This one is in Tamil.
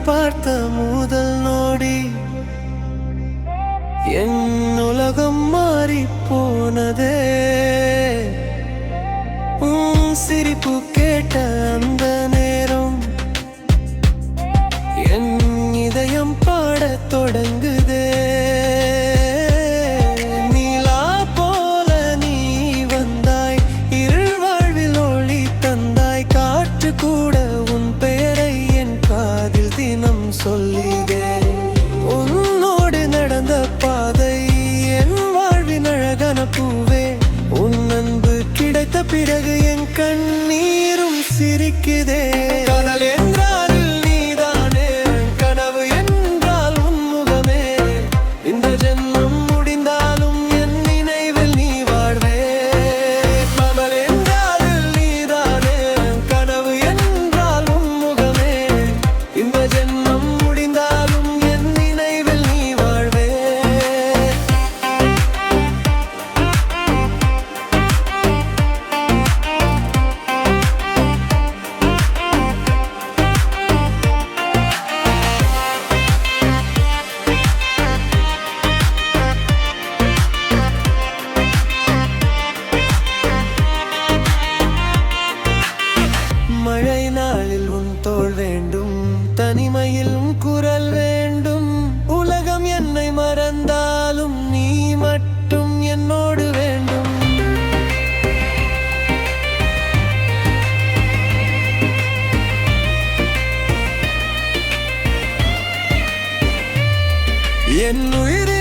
பார்த்த முதல் நொடி என் உலகம் மாறி போனதே. சிரிப்பு கேட்ட அந்த நேரம் என் இதயம் பாடத் தொடங்குதே. நீலா போல நீ வந்தாய், இருள் வாழ்வில் ஒளி தந்தாய். காற்று கூட உன் பெயரை என் காதில் தினம் சொல்லிதே. உன்னோடு நடந்த பாதை என் வாழ்வின் அழகான பூவே. உன் அன்பு கிடைத்த பிறகு என் கண்ணீரும் சிரிக்குதே. கடல் என்றால் நீதானே, கனவு என்றால் உன் முகமே. இந்த ஜென்மம் முடிந்தாலும் என் நினைவில் நீ வாழ்வே. கடல் என்றால் நீதானே, கனவு என்றால் உன் முகமே. இந்த ஜென்மம் முடிந்தாலும் என் நினைவில் நீ வாழ்வே. மழை நாளில் உன் தோள் வேண்டும், தனிமையில் உன் குரல் வேண்டும். உலகம் என்னை மறந்தாலும் நீ மட்டும் என்னோடு வேண்டும். என் உயிர்